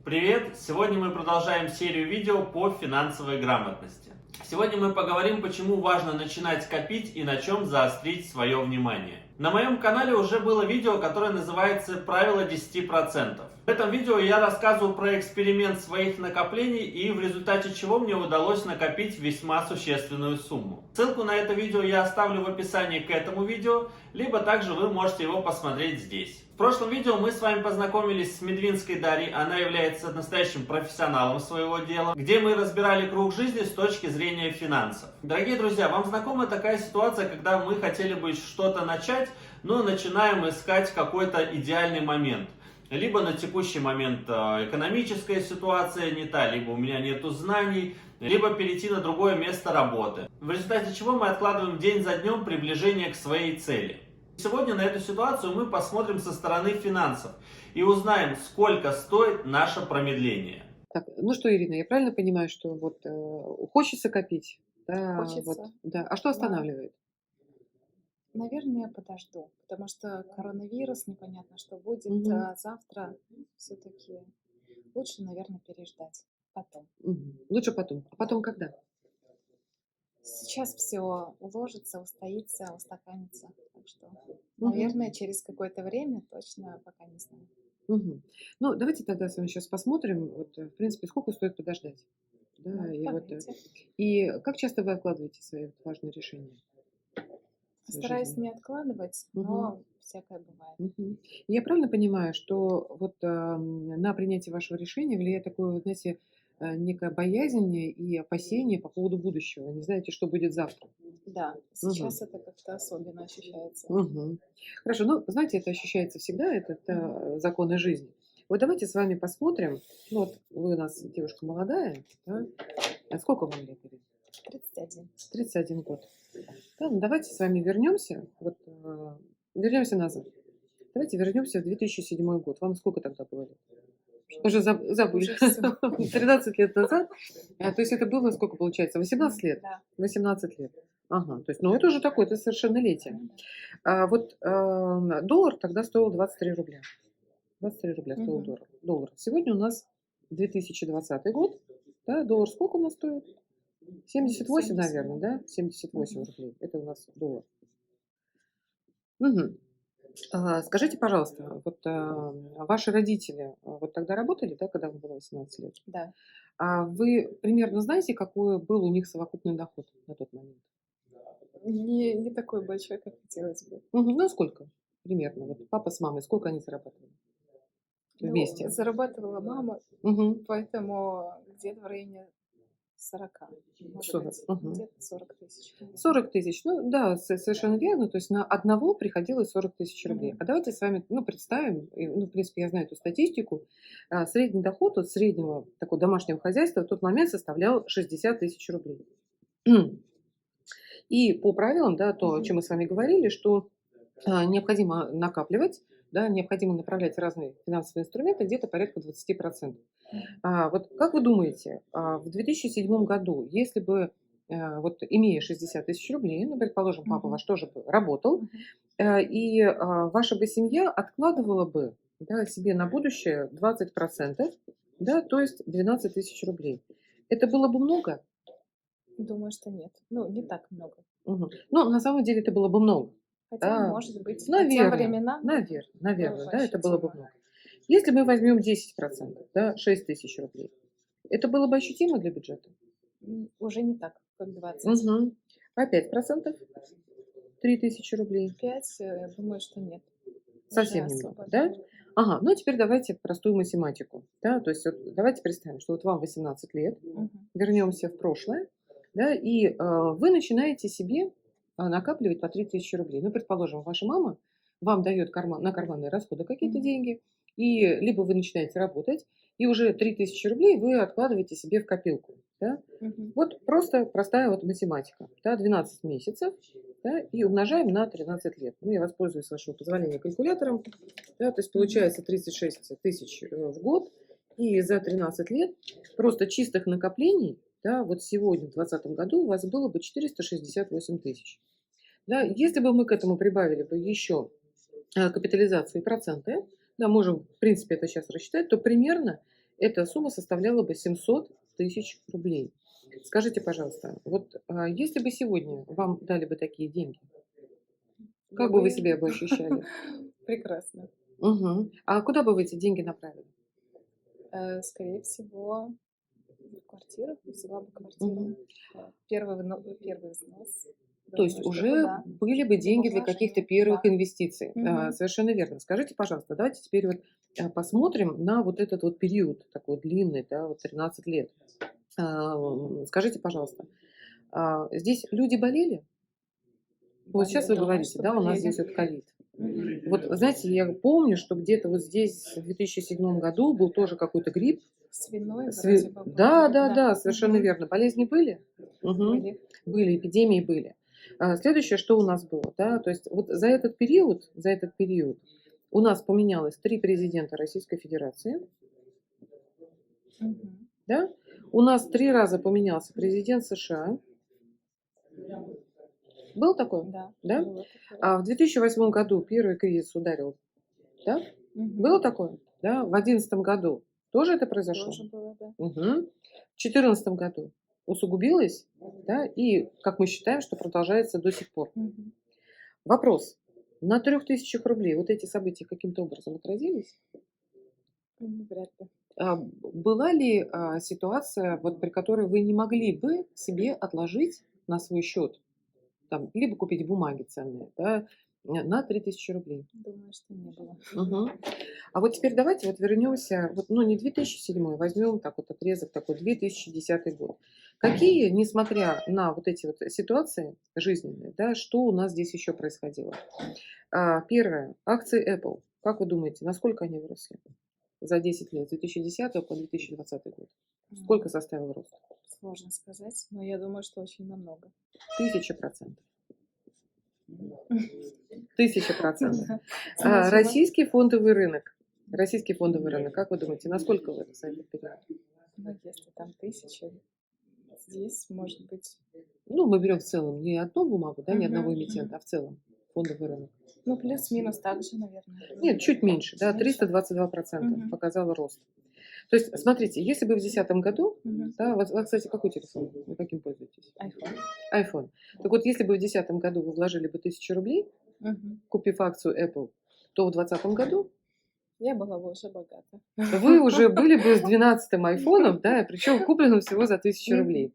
Привет! Сегодня мы продолжаем серию видео по финансовой грамотности. Сегодня мы поговорим, почему важно начинать копить и на чем заострить свое внимание. На моем канале уже было видео, которое называется «Правило 10%». В этом видео я рассказываю про эксперимент своих накоплений и в результате чего мне удалось накопить весьма существенную сумму. Ссылку на это видео я оставлю в описании к этому видео, либо также вы можете его посмотреть здесь. В прошлом видео мы с вами познакомились с Медвинской Дарьей, она является настоящим профессионалом своего дела, где мы разбирали круг жизни с точки зрения финансов. Дорогие друзья, вам знакома такая ситуация, когда мы хотели бы что-то начать, но начинаем искать какой-то идеальный момент. Либо на текущий момент экономическая ситуация не та, либо у меня нету знаний, либо перейти на другое место работы. В результате чего мы откладываем день за днем приближение к своей цели. Сегодня на эту ситуацию мы посмотрим со стороны финансов и узнаем, сколько стоит наше промедление. Так, ну что, Ирина, я правильно понимаю, что вот хочется копить? Да, Хочется. вот, да. А что останавливает? Наверное, я подожду, потому что коронавирус, непонятно, что будет. Мгм. А завтра все-таки лучше, наверное, переждать потом. Мгм. Лучше потом. А потом когда? Сейчас все уложится, устоится, устаканится. Так что, Мгм. наверное, через какое-то время точно пока не знаю. Мгм. Ну, давайте тогда с вами сейчас посмотрим, вот, в принципе, сколько стоит подождать. Да, Ну, и, вот, давайте. и как часто вы откладываете свои вот важные решения? в своей Стараюсь жизни? не откладывать, Мгм. но всякое бывает. Мгм. Я правильно понимаю, что вот на принятие вашего решения влияет такое, вот, знаете, некая боязнь и опасение по поводу будущего? Не знаете, что будет завтра? Да, сейчас это как-то особенно ощущается. Мгм. Хорошо, ну, знаете, это ощущается всегда, это законы жизни. Вот давайте с вами посмотрим. Ну, вот вы у нас девушка молодая, да? А сколько вам лет, Ирина? 31. 31 год. Да, ну, давайте с вами вернемся, вот, вернемся назад. Давайте вернемся в 2007 год. Вам сколько тогда было лет? Уже забыли. Уже всё. 13 лет назад. То есть это было сколько получается? 18 лет? Да. 18 лет. Ага, то есть, ну, это уже такое, это совершеннолетие. Вот доллар тогда стоил 23 рубля. 23 рубля стоил Мгм. доллар. Сегодня у нас 2020 год. Да, доллар сколько у нас стоит? 78, 70, наверное, да? 78 Мгм. рублей. Это у нас доллар. Мгм. Скажите, пожалуйста, вот ваши родители вот тогда работали, да, когда вам было 18 лет? Да. А вы примерно знаете, какой был у них совокупный доход на тот момент? Не такой большой, как хотелось бы. Мгм. Ну, сколько примерно? Вот папа с мамой, сколько они зарабатывали Ну, вместе? зарабатывала мама, Мгм. поэтому где-то в районе 40, может 40. быть, Мгм. где-то 40 тысяч. 40 тысяч. Ну да, совершенно верно. То есть на одного приходилось 40 тысяч рублей. Мгм. А давайте с вами, ну, представим, и, ну, в принципе, я знаю эту статистику. Средний доход от среднего такого домашнего хозяйства в тот момент составлял 60 тысяч рублей. И по правилам, да, то, о чем мы с вами говорили, что необходимо накапливать, да, необходимо направлять в разные финансовые инструменты где-то порядка 20%. Мгм. Вот как вы думаете, в 2007 году, если бы, вот имея 60 тысяч рублей, ну, предположим, папа Мгм. ваш тоже бы работал, Мгм. и ваша бы семья откладывала бы, да, себе на будущее 20%, да, то есть 12 тысяч рублей. Это было бы много? Думаю, что нет. Ну, не так много. Мгм. Ну, на самом деле это было бы много. Хотя, Да, может быть, по тем наверное, временам наверное, было наверное, бы да, это было бы ощутимо. много. Если мы возьмем 10%, да, 6 тысяч рублей, это было бы ощутимо для бюджета? Уже не так, как 20. Мгм. А 5%? 3000 рублей. 5, думаю, что нет. Совсем Уже немного, особо, да? да. Ага, ну теперь давайте простую математику. Да? То есть вот давайте представим, что вот вам 18 лет, Мгм. вернемся в прошлое, да, и вы начинаете себе накапливать по 3000 рублей. Ну, предположим, ваша мама вам дает на карманные расходы какие-то Мгм. деньги, и либо вы начинаете работать, и уже 3000 рублей вы откладываете себе в копилку. Да? Мгм. Вот просто простая вот математика. Да, 12 месяцев, да, и умножаем на 13 лет. Ну, я воспользуюсь, с вашего позволения, калькулятором. Да, то есть Мгм. получается 36 тысяч в год. И за 13 лет просто чистых накоплений, да, вот сегодня, в 2020 году, у вас было бы 468 тысяч. Да, если бы мы к этому прибавили бы еще капитализацию и проценты, да, можем, в принципе, это сейчас рассчитать, то примерно эта сумма составляла бы 700 тысяч рублей. Скажите, пожалуйста, вот если бы сегодня вам дали бы такие деньги, Я как бы вы бы себя бы ощущали? прекрасно. Мгм. А куда бы вы эти деньги направили? Скорее всего, в квартиру, взяла бы квартиру. Мгм. Первый взнос. То есть Думаю, что уже туда. были бы Либо деньги для каких-то вложения. первых Да. инвестиций. Мгм. Совершенно верно. Скажите, пожалуйста, давайте теперь вот посмотрим на вот этот вот период такой длинный, да, вот 13 лет. Скажите, пожалуйста, здесь люди болели? Вот сейчас вы Думаю, говорите, что да, у нас болели. здесь вот ковид. Мгм. Вот, знаете, я помню, что где-то вот здесь в 2007 году был тоже какой-то грипп. Свиной вроде бы был Да, грипп, да, да. да, совершенно Мгм. верно. Болезни были? Мгм. Были. Были, эпидемии были. Следующее, что у нас было, да, то есть вот за этот период у нас поменялось 3 президента Российской Федерации, Мгм. да, у нас 3 раза поменялся президент США. Был такой? Да, Да? было такое. А в 2008 году первый кризис ударил, да? Было Мгм. такое? Да, в 2011 году тоже это произошло? Тоже было, да. Мгм. В 2014 году усугубилось, да, и, как мы считаем, что продолжается до сих пор. Мгм. Вопрос. На 3000 рублей вот эти события каким-то образом отразились? Вряд ли. Была ли ситуация, вот, при которой вы не могли бы себе отложить на свой счет, там, либо купить бумаги ценные, да, на 3000 рублей? Думаю, что не было. Мгм. А вот теперь давайте вот вернемся, вот, ну не 2007, возьмем так вот отрезок такой 2010 год. Какие, несмотря на вот эти вот ситуации жизненные, да, что у нас здесь еще происходило? Первое. Акции Apple. Как вы думаете, насколько они выросли за 10 лет, с 2010 по 2020 год? Сколько М, составил рост? Сложно сказать, но я думаю, что очень намного. 1000%. 1000%. Да, значимо. Российский фондовый рынок. Российский фондовый рынок, как вы думаете, насколько вырос за этот период? Ну, если там 1000, здесь может быть. Ну, мы берем в целом не одну бумагу, да, не одного Мгм, эмитента, а в целом фондовый рынок. Ну, плюс-минус так же, наверное. Нет, чуть меньше, да, Меньше? 322% Мгм. показал рост. То есть, смотрите, если бы в 2010 году, Мгм. да, вот, кстати, какой телефон? Вы каким пользуетесь? iPhone. iPhone. Так вот, если бы в 2010 году вы вложили бы 1000 рублей, Мгм. купив акцию Apple, то в 2020 году Я была бы уже богата. вы уже были бы с 12-м айфоном, да, причем купленным всего за 1000 рублей.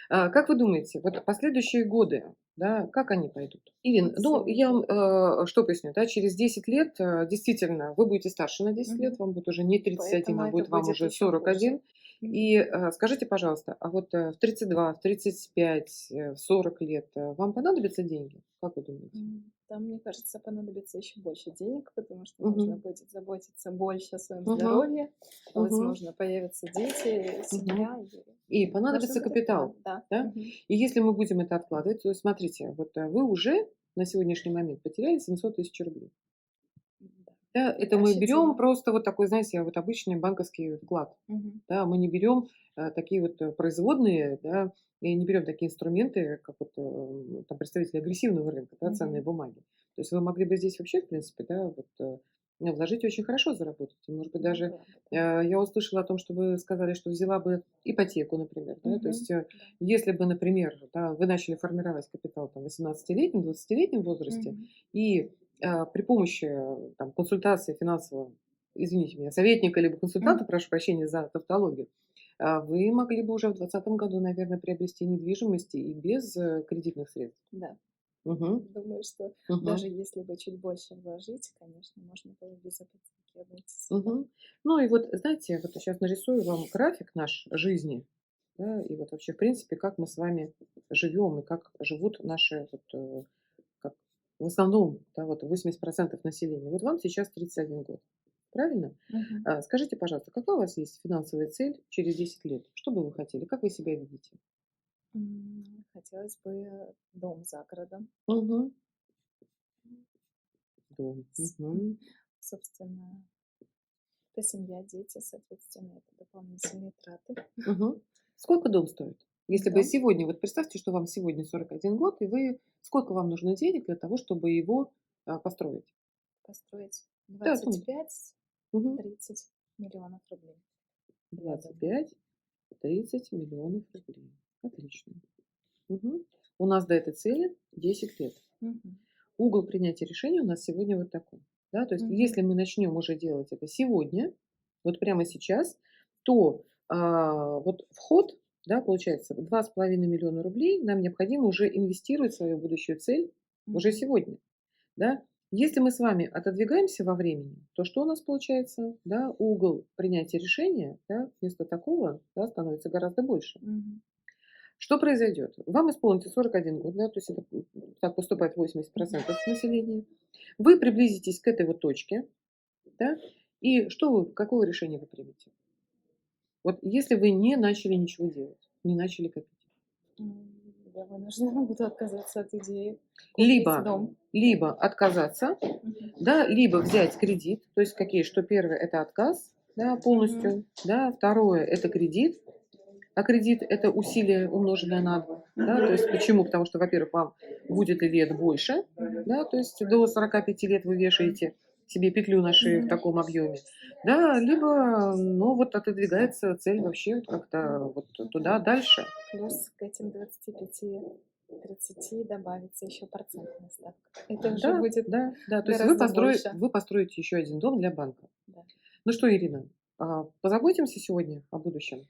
Как вы думаете, вот последующие годы, да, как они пойдут? Ирин, ну, я вам что поясню, да, через 10 лет действительно вы будете старше на 10 лет, Мгм. вам будет уже не 31, Поэтому а это будет вам будет уже еще хуже. 41. И скажите, пожалуйста, а вот в 32, в 35, в 40 лет вам понадобятся деньги? Как вы думаете? Там, мне кажется, понадобится еще больше денег, потому что Мгм. нужно будет заботиться больше о своем Мгм. здоровье, Мгм. возможно, появятся дети, семья. И Должен понадобится быть капитал. откат, да. Да? Мгм. И если мы будем это откладывать, то смотрите, вот вы уже на сегодняшний момент потеряли 700 тысяч рублей. Да. Да, это Это мы берем ощутимо. просто вот такой, знаете, вот обычный банковский вклад. Мгм. Да, мы не берем такие вот производные, да, и не берем такие инструменты, как вот там представители агрессивного рынка, да, ценные Мгм. бумаги. То есть вы могли бы здесь вообще, в принципе, да, вот вложить и очень хорошо заработать. И, может быть, даже Могла бы, да. я услышала о том, что вы сказали, что взяла бы ипотеку, например, да, то Мгм. есть Да. если бы, например, да, вы начали формировать капитал там, в 18-летнем, 20-летнем возрасте, Мгм. и при помощи там, консультации финансового, извините меня, советника либо консультанта, Мгм. прошу прощения за тавтологию, вы могли бы уже в 2020 году, наверное, приобрести недвижимость и без кредитных средств. Да. Мгм. Думаю, что даже Мгм. если бы чуть больше вложить, конечно, можно было без ипотеки обойтись. Да. Мгм. Ну и вот, знаете, вот сейчас нарисую вам график наш жизни, да, и вот вообще, в принципе, как мы с вами живем и как живут наши, вот, как в основном, да, вот 80% населения. Вот вам сейчас 31 год, правильно? Мгм. Скажите, пожалуйста, какая у вас есть финансовая цель через 10 лет? Что бы вы хотели? Как вы себя видите? Хотелось бы дом за городом. Мгм. Дом. С- Мгм. Собственно, это семья, дети, соответственно, это дополнительные траты. Мгм. Сколько дом стоит? Если бы Дом сегодня, вот представьте, что вам сегодня 41 год, и вы, сколько вам нужно денег для того, чтобы его построить? построить Да, дом. 25-30 Мгм. миллионов рублей. 25-30 миллионов рублей. Отлично. Мгм. У нас до этой цели 10 лет. Мгм. Угол принятия решения у нас сегодня вот такой. Да? То есть, Мгм. если мы начнем уже делать это сегодня, вот прямо сейчас, то вот вход, да, получается, 2,5 миллиона рублей нам необходимо уже инвестировать в свою будущую цель уже Мгм. сегодня. Да? Если мы с вами отодвигаемся во времени, то что у нас получается? Да? Угол принятия решения, да, вместо такого, да, становится гораздо больше. Мгм. Что произойдет? Вам исполнится 41 год, да, то есть это, так поступает 80% населения. Вы приблизитесь к этой вот точке, да, и что вы, какое решение вы примете? Вот если вы не начали ничего делать, не начали копить. Я вынуждена буду отказаться от идеи купить Либо, дом. либо отказаться, Мгм. да, либо взять кредит, то есть какие, что первое это отказ, да, полностью, да, второе это кредит, а кредит это усилие, умноженное на 2, да, то есть почему? Потому что, во-первых, вам будет лет больше, да, то есть до 45 лет вы вешаете себе петлю на шею в таком объеме, да, либо, ну, вот отодвигается цель вообще вот как-то вот туда дальше. Плюс к этим 25-30 добавится еще процентная ставка. Это уже Да, будет да, то есть гораздо больше. вы построите еще один дом для банка. Да, Ну что, Ирина, позаботимся сегодня о будущем?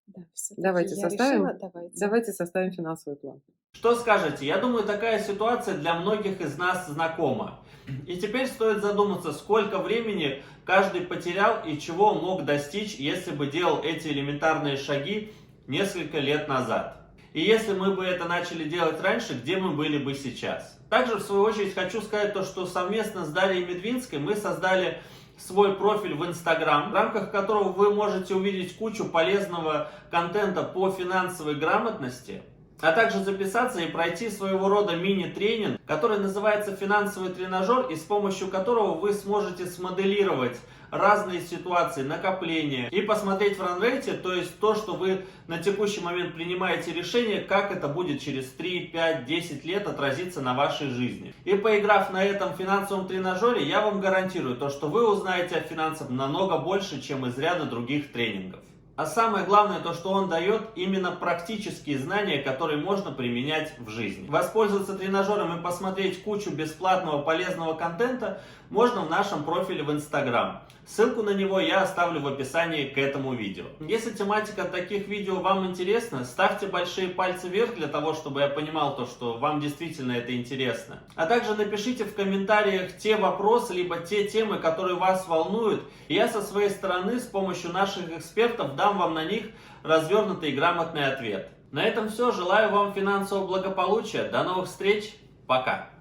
да, все-таки Давайте я решила, составим, давайте. составим финансовый план. Что скажете? Я думаю, такая ситуация для многих из нас знакома. И теперь стоит задуматься, сколько времени каждый потерял и чего мог достичь, если бы делал эти элементарные шаги несколько лет назад. И если мы бы это начали делать раньше, где мы были бы сейчас? Также, в свою очередь, хочу сказать то, что совместно с Дарьей Медвинской мы создали свой профиль в Instagram, в рамках которого вы можете увидеть кучу полезного контента по финансовой грамотности, а также записаться и пройти своего рода мини-тренинг, который называется «Финансовый тренажер», и с помощью которого вы сможете смоделировать разные ситуации, накопления и посмотреть в ранрейте, то есть то, что вы на текущий момент принимаете решение, как это будет через 3, 5, 10 лет отразиться на вашей жизни. И поиграв на этом финансовом тренажере, я вам гарантирую то, что вы узнаете о финансах намного больше, чем из ряда других тренингов. А самое главное, то, что он дает именно практические знания, которые можно применять в жизни. Воспользоваться тренажером и посмотреть кучу бесплатного полезного контента можно в нашем профиле в Instagram. Ссылку на него я оставлю в описании к этому видео. Если тематика таких видео вам интересна, ставьте большие пальцы вверх для того, чтобы я понимал то, что вам действительно это интересно. А также напишите в комментариях те вопросы, либо те темы, которые вас волнуют. И я со своей стороны с помощью наших экспертов дам вам на них развернутый и грамотный ответ. На этом все. Желаю вам финансового благополучия. До новых встреч. Пока.